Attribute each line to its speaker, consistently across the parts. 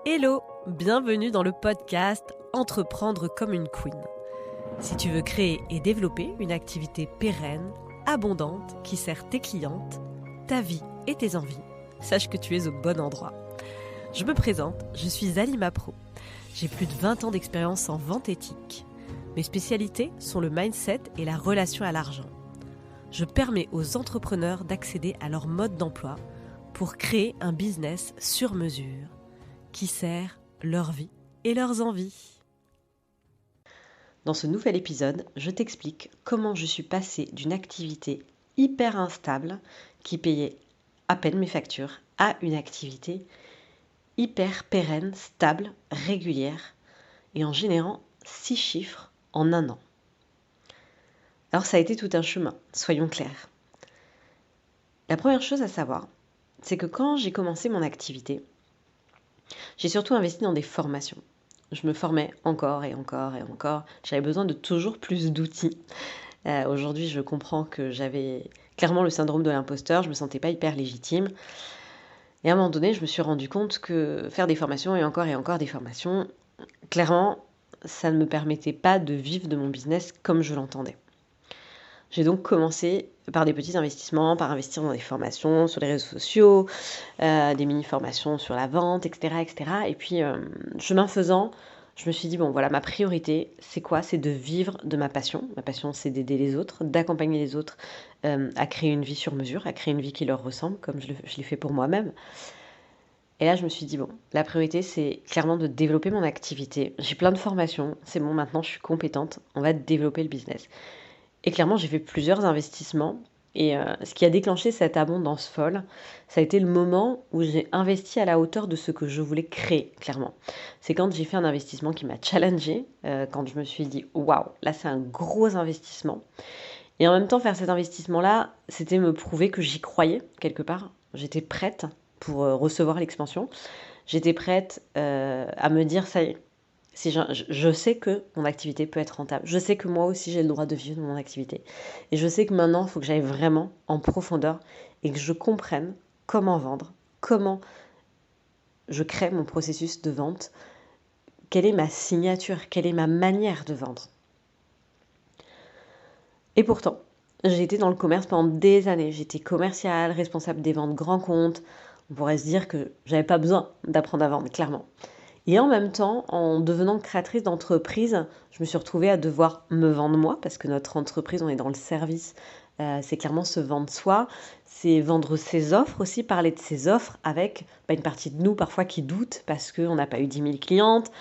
Speaker 1: Hello, bienvenue dans le podcast Entreprendre comme une queen. Si tu veux créer et développer une activité pérenne, abondante, qui sert tes clientes, ta vie et tes envies, sache que tu es au bon endroit. Je me présente, je suis Alima Pro. J'ai plus de 20 ans d'expérience en vente éthique. Mes spécialités sont le mindset et la relation à l'argent. Je permets aux entrepreneurs d'accéder à leur mode d'emploi pour créer un business sur mesure qui sert leur vie et leurs envies. Dans ce nouvel épisode, je t'explique comment je suis passée d'une activité hyper instable qui payait à peine mes factures à une activité hyper pérenne, stable, régulière et en générant 6 chiffres en un an. Alors ça a été tout un chemin, soyons clairs. La première chose à savoir, c'est que quand j'ai commencé mon activité, j'ai surtout investi dans des formations. Je me formais encore et encore et encore. J'avais besoin de toujours plus d'outils. Aujourd'hui, je comprends que j'avais clairement le syndrome de l'imposteur. Je me sentais pas hyper légitime. Et à un moment donné, je me suis rendu compte que faire des formations et encore des formations, clairement, ça ne me permettait pas de vivre de mon business comme je l'entendais. J'ai donc commencé par des petits investissements, par investir dans des formations sur les réseaux sociaux, des mini-formations sur la vente, etc. etc. Et puis, chemin faisant, je me suis dit, bon voilà, ma priorité, c'est quoi? C'est de vivre de ma passion. Ma passion, c'est d'aider les autres, d'accompagner les autres à créer une vie sur mesure, à créer une vie qui leur ressemble, comme je l'ai fait pour moi-même. Et là, je me suis dit, bon, la priorité, c'est clairement de développer mon activité. J'ai plein de formations, c'est bon, maintenant je suis compétente, on va développer le business. Et clairement, j'ai fait plusieurs investissements. Et ce qui a déclenché cette abondance folle, ça a été le moment où j'ai investi à la hauteur de ce que je voulais créer, clairement. C'est quand j'ai fait un investissement qui m'a challengée, quand je me suis dit, waouh, là c'est un gros investissement. Et en même temps, faire cet investissement-là, c'était me prouver que j'y croyais, quelque part. J'étais prête pour recevoir l'expansion. J'étais prête à me dire, ça y est, si je sais que mon activité peut être rentable. Je sais que moi aussi, j'ai le droit de vivre de mon activité. Et je sais que maintenant, il faut que j'aille vraiment en profondeur et que je comprenne comment vendre, comment je crée mon processus de vente, quelle est ma signature, quelle est ma manière de vendre. Et pourtant, j'ai été dans le commerce pendant des années. J'étais commerciale, responsable des ventes grands comptes. On pourrait se dire que j'avais pas besoin d'apprendre à vendre, clairement. Et en même temps, en devenant créatrice d'entreprise, je me suis retrouvée à devoir me vendre moi, parce que notre entreprise, on est dans le service, c'est clairement se vendre soi, c'est vendre ses offres aussi, parler de ses offres avec une partie de nous parfois qui doute, parce qu'on n'a pas eu 10 000 clientes,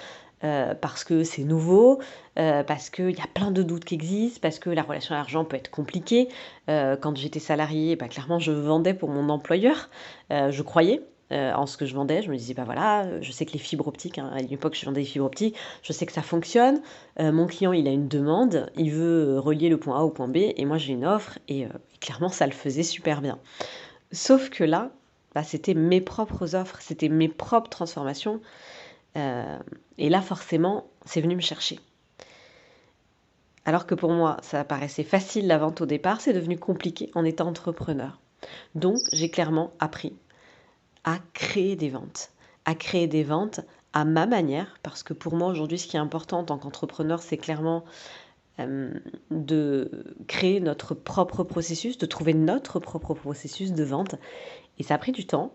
Speaker 1: parce que c'est nouveau, parce qu'il y a plein de doutes qui existent, parce que la relation à l'argent peut être compliquée. Quand j'étais salariée, clairement, je vendais pour mon employeur, je croyais en ce que je vendais. Je me disais, voilà, je sais que les fibres optiques, à l'époque je vendais des fibres optiques, je sais que ça fonctionne. Mon client, il a une demande, il veut relier le point A au point B, et moi j'ai une offre, et clairement ça le faisait super bien. Sauf que là, c'était mes propres offres, c'était mes propres transformations, et là forcément, c'est venu me chercher. Alors que pour moi, ça paraissait facile la vente au départ, c'est devenu compliqué en étant entrepreneur. Donc j'ai clairement appris à créer des ventes, à ma manière, parce que pour moi aujourd'hui, ce qui est important en tant qu'entrepreneur, c'est clairement de créer notre propre processus, de trouver notre propre processus de vente. Et ça a pris du temps.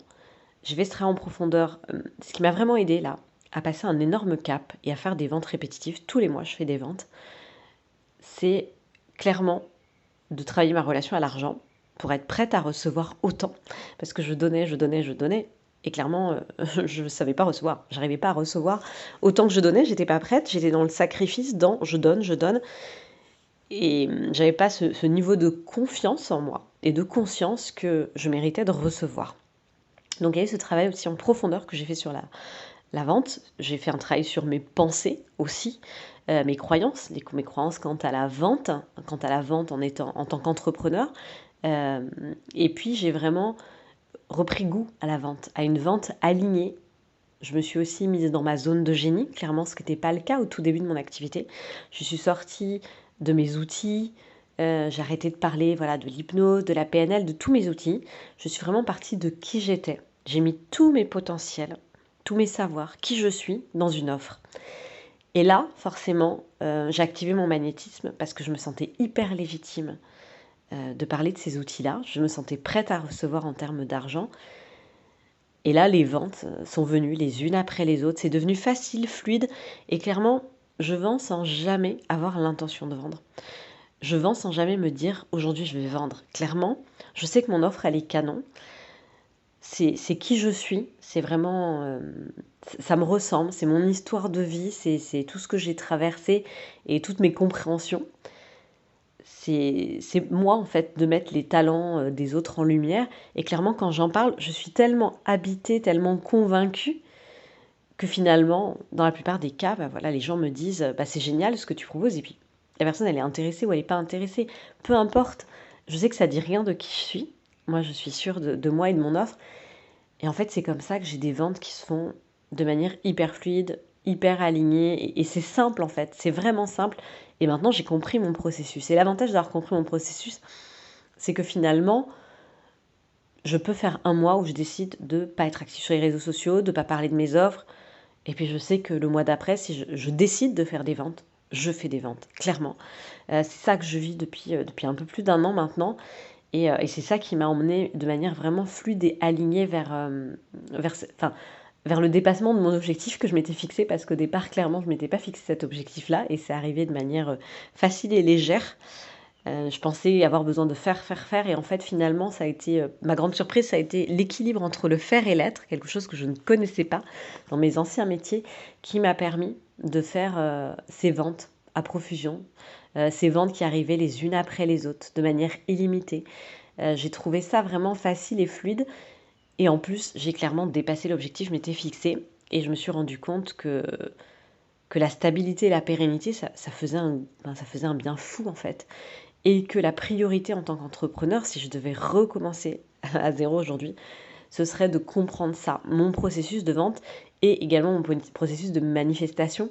Speaker 1: Je vais extraire en profondeur ce qui m'a vraiment aidé là, à passer un énorme cap et à faire des ventes répétitives. Tous les mois, je fais des ventes. C'est clairement de travailler ma relation à l'argent pour être prête à recevoir autant. Parce que je donnais. Et clairement, je ne savais pas recevoir. J'arrivais pas à recevoir autant que je donnais. J'étais pas prête. J'étais dans le sacrifice, dans je donne. Et j'avais pas ce niveau de confiance en moi et de conscience que je méritais de recevoir. Donc il y a eu ce travail aussi en profondeur que j'ai fait sur la vente. J'ai fait un travail sur mes pensées aussi, mes croyances, mes croyances quant à la vente en tant qu'entrepreneur. Et puis j'ai vraiment repris goût à la vente, à une vente alignée. Je me suis aussi mise dans ma zone de génie, clairement ce qui n'était pas le cas au tout début de mon activité. Je suis sortie de mes outils, j'ai arrêté de parler de l'hypnose, de la PNL, de tous mes outils. Je suis vraiment partie de qui j'étais. J'ai mis tous mes potentiels, tous mes savoirs, qui je suis dans une offre. Et là, forcément, j'ai activé mon magnétisme parce que je me sentais hyper légitime de parler de ces outils-là. Je me sentais prête à recevoir en termes d'argent. Et là, les ventes sont venues les unes après les autres. C'est devenu facile, fluide. Et clairement, je vends sans jamais avoir l'intention de vendre. Je vends sans jamais me dire aujourd'hui je vais vendre. Clairement, je sais que mon offre elle est canon. C'est qui je suis. C'est vraiment, ça me ressemble. C'est mon histoire de vie. C'est tout ce que j'ai traversé et toutes mes compréhensions. C'est moi en fait de mettre les talents des autres en lumière. Et clairement quand j'en parle, je suis tellement habitée, tellement convaincue que finalement, dans la plupart des cas, bah voilà, les gens me disent c'est génial ce que tu proposes et puis la personne elle est intéressée ou elle n'est pas intéressée. Peu importe, je sais que ça dit rien de qui je suis. Moi je suis sûre de moi et de mon offre. Et en fait c'est comme ça que j'ai des ventes qui se font de manière hyper fluide, hyper alignée. Et c'est simple en fait, c'est vraiment simple. Et maintenant j'ai compris mon processus. Et l'avantage d'avoir compris mon processus, c'est que finalement, je peux faire un mois où je décide de ne pas être active sur les réseaux sociaux, de ne pas parler de mes offres. Et puis je sais que le mois d'après, si je décide de faire des ventes, je fais des ventes, clairement. C'est ça que je vis depuis un peu plus d'1 an maintenant. Et c'est ça qui m'a emmenée de manière vraiment fluide et alignée vers le dépassement de mon objectif que je m'étais fixé. Parce qu'au départ, clairement, je ne m'étais pas fixé cet objectif-là. Et c'est arrivé de manière facile et légère. Je pensais avoir besoin de faire. Et en fait, finalement, ça a été ma grande surprise, ça a été l'équilibre entre le faire et l'être, quelque chose que je ne connaissais pas dans mes anciens métiers, qui m'a permis de faire ces ventes à profusion, ces ventes qui arrivaient les unes après les autres, de manière illimitée. J'ai trouvé ça vraiment facile et fluide. Et en plus, j'ai clairement dépassé l'objectif que je m'étais fixé. Et je me suis rendu compte que la stabilité et la pérennité, ça faisait un bien fou en fait. Et que la priorité en tant qu'entrepreneur, si je devais recommencer à zéro aujourd'hui, ce serait de comprendre ça, mon processus de vente et également mon processus de manifestation,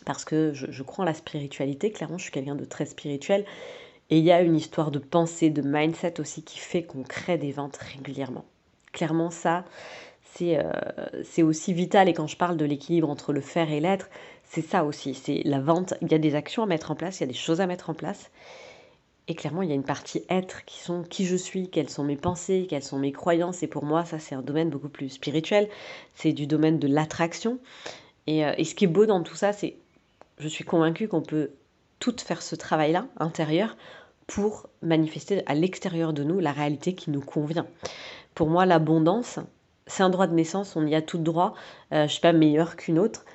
Speaker 1: parce que je crois en la spiritualité, clairement je suis quelqu'un de très spirituel, et il y a une histoire de pensée, de mindset aussi qui fait qu'on crée des ventes régulièrement. Clairement ça, c'est aussi vital, et quand je parle de l'équilibre entre le faire et l'être, c'est ça aussi, c'est la vente, il y a des actions à mettre en place, il y a des choses à mettre en place. Et clairement, il y a une partie être qui sont qui je suis, quelles sont mes pensées, quelles sont mes croyances. Et pour moi, ça, c'est un domaine beaucoup plus spirituel. C'est du domaine de l'attraction. Et ce qui est beau dans tout ça, c'est je suis convaincue qu'on peut toutes faire ce travail-là, intérieur, pour manifester à l'extérieur de nous la réalité qui nous convient. Pour moi, l'abondance, c'est un droit de naissance, on y a tout droit. Je ne suis pas meilleure qu'une autre.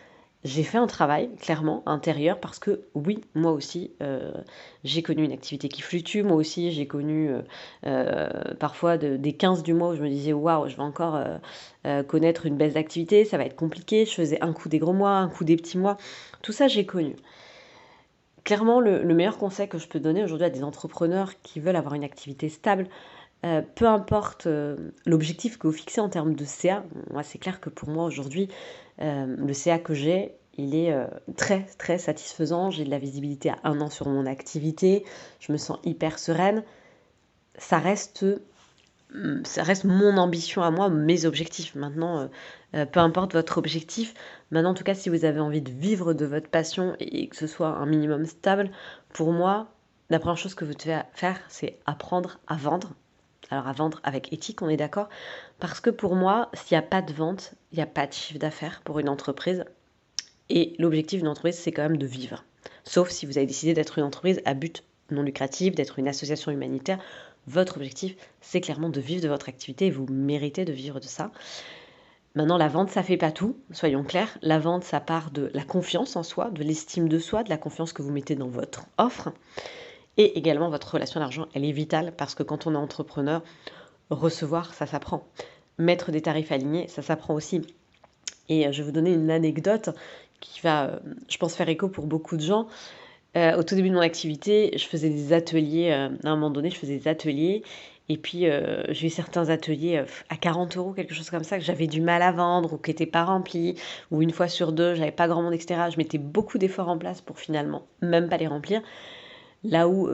Speaker 1: J'ai fait un travail, clairement, intérieur, parce que oui, moi aussi, j'ai connu une activité qui fluctue. Moi aussi, j'ai connu parfois des 15 du mois où je me disais « Waouh, je vais encore connaître une baisse d'activité, ça va être compliqué ». Je faisais un coup des gros mois, un coup des petits mois. Tout ça, j'ai connu. Clairement, le meilleur conseil que je peux donner aujourd'hui à des entrepreneurs qui veulent avoir une activité stable, peu importe l'objectif que vous fixez en termes de CA, moi c'est clair que pour moi aujourd'hui, le CA que j'ai, il est très très satisfaisant. J'ai de la visibilité à 1 an sur mon activité, je me sens hyper sereine. Ça reste mon ambition à moi, mes objectifs. Maintenant, peu importe votre objectif, maintenant en tout cas si vous avez envie de vivre de votre passion et que ce soit un minimum stable, pour moi, la première chose que vous devez faire, c'est apprendre à vendre. Alors à vendre avec éthique, on est d'accord, parce que pour moi, s'il n'y a pas de vente, il n'y a pas de chiffre d'affaires pour une entreprise. Et l'objectif d'une entreprise, c'est quand même de vivre. Sauf si vous avez décidé d'être une entreprise à but non lucratif, d'être une association humanitaire. Votre objectif, c'est clairement de vivre de votre activité et vous méritez de vivre de ça. Maintenant, la vente, ça ne fait pas tout, soyons clairs. La vente, ça part de la confiance en soi, de l'estime de soi, de la confiance que vous mettez dans votre offre. Et également, votre relation à l'argent, elle est vitale parce que quand on est entrepreneur, recevoir, ça s'apprend. Mettre des tarifs alignés, ça s'apprend aussi. Et je vais vous donner une anecdote qui va, je pense, faire écho pour beaucoup de gens. Au tout début de mon activité, je faisais des ateliers. À un moment donné, je faisais des ateliers. Et puis, j'ai eu certains ateliers à 40 €, quelque chose comme ça, que j'avais du mal à vendre ou qui n'étaient pas remplis. Ou une fois sur deux, j'avais pas grand monde, etc. Je mettais beaucoup d'efforts en place pour finalement même pas les remplir. Là où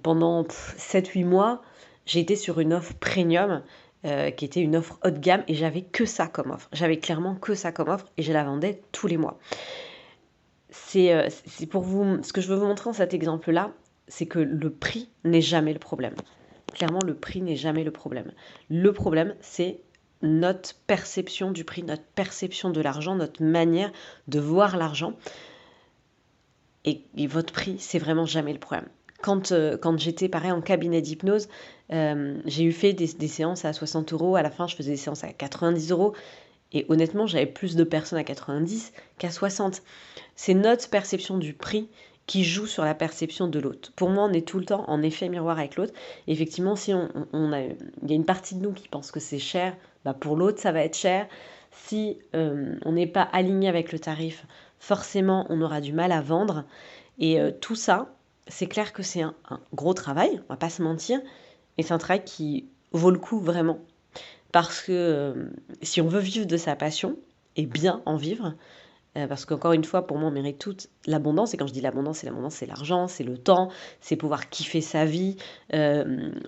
Speaker 1: pendant 7-8 mois, j'ai été sur une offre premium qui était une offre haut de gamme et j'avais que ça comme offre. J'avais clairement que ça comme offre et je la vendais tous les mois. C'est pour vous, ce que je veux vous montrer dans cet exemple-là, c'est que le prix n'est jamais le problème. Clairement, le prix n'est jamais le problème. Le problème, c'est notre perception du prix, notre perception de l'argent, notre manière de voir l'argent. Et votre prix, c'est vraiment jamais le problème. Quand j'étais pareil en cabinet d'hypnose, j'ai fait des séances à 60 €. À la fin, je faisais des séances à 90 €. Et honnêtement, j'avais plus de personnes à 90 qu'à 60. C'est notre perception du prix qui joue sur la perception de l'autre. Pour moi, on est tout le temps en effet miroir avec l'autre. Et effectivement, si il y a une partie de nous qui pense que c'est cher, pour l'autre, ça va être cher. Si on n'est pas aligné avec le tarif, forcément, on aura du mal à vendre. Et tout ça, c'est clair que c'est un gros travail, on va pas se mentir, et c'est un travail qui vaut le coup vraiment. Parce que si on veut vivre de sa passion, et bien en vivre, parce qu'encore une fois, pour moi, on mérite toute l'abondance. Et quand je dis l'abondance, c'est l'argent, c'est le temps, c'est pouvoir kiffer sa vie,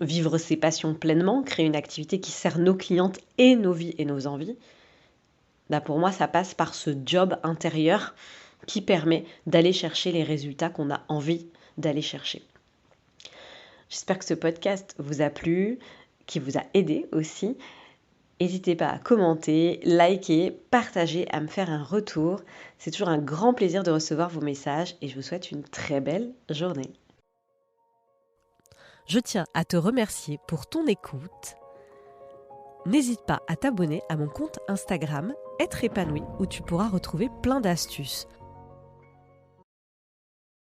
Speaker 1: vivre ses passions pleinement, créer une activité qui sert nos clientes et nos vies et nos envies. Pour moi, ça passe par ce job intérieur qui permet d'aller chercher les résultats qu'on a envie d'aller chercher. J'espère que ce podcast vous a plu, qui vous a aidé aussi. N'hésitez pas à commenter, liker, partager, à me faire un retour. C'est toujours un grand plaisir de recevoir vos messages et je vous souhaite une très belle journée. Je tiens à te remercier pour ton écoute. N'hésite pas à t'abonner à mon compte Instagram Être épanoui où tu pourras retrouver plein d'astuces